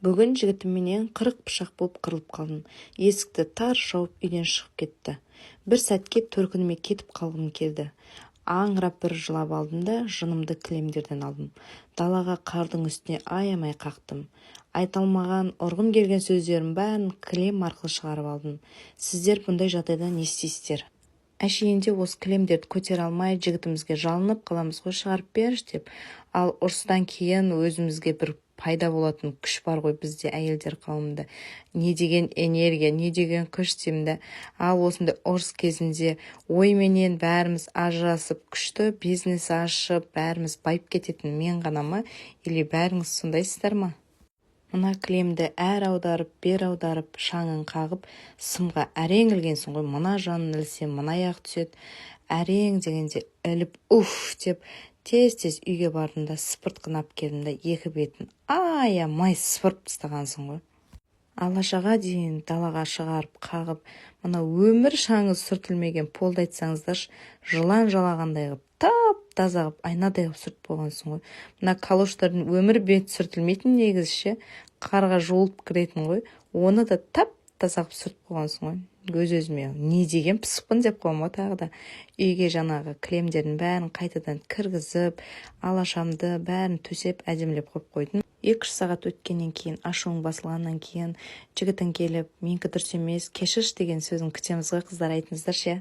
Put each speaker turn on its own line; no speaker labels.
Бүгін жігітімменен 40 пышақ болып қырылып қалдым. Есікті тар жауып үйден шығып кетті. Бір сәтке төркініме кетіп қалғым келді. Аңырап бір жылап алдым да жынымды кілемдерден алдым. Далаға қардың үстіне аямай қақтым. Айталмаған ұрғым келген сөздерім бәрін кілем арқылы шығарып алдым. Сіздер бұндай жағдайда не істейсіздер? Әшейінде осы кілемдерді көтере алмай жігітімізге жалынып қаламыз ғой, шығарып берші деп. Ал ұрыстан кейін өзімізге бір пайда болатын күш бар ғой бізде, әйелдер қауымында. Не деген энергия, не деген күш деймін. Ал осындай ұрыс кезінде ойменен бәріміз ажырасып, күшті бизнес ашып, бәріміз байып кететін мен ғана ма? Или бәріңіз сондайсыздар ма? Мына кілемді әр аударып, бер аударып, шаңын қағып, сымға әрең ілгенсің ғой, мына жанын ілсе, мына аяқ түседі. Әрең дегенде іліп, деп тез-тез үйге бардым да сыпыртқынап келдім да екі бетін аямай сыпырып тастағансың ғой. Алашаға дейін далаға шығарып қағып, мына өмір шаңы сүртілмеген полды айтсаңыздаршы, жылан жалағандай қып, тап-таза қып, айнадай қып сүртіп болғансың ғой. Мына калоштардың өмір бет сүртілмейтін негізше, қарға жуылып кіретін ғой, оны да тап-таза қып сүртіп болғансың ғой. Өз-өзіме не деген пысықпын деп қойма тағы да. Үйге жаңағы кілемдердің бәрін қайтадан кіргізіп, алашамды бәрін төсеп әдемілеп қойып қойдым. 2 сағат өткеннен кейін, ашуың басылғаннан кейін жігітің келіп, менікі дұрыс емес, кешірші деген сөзін күтеміз ғой, қыздар, айтыңыздаршы.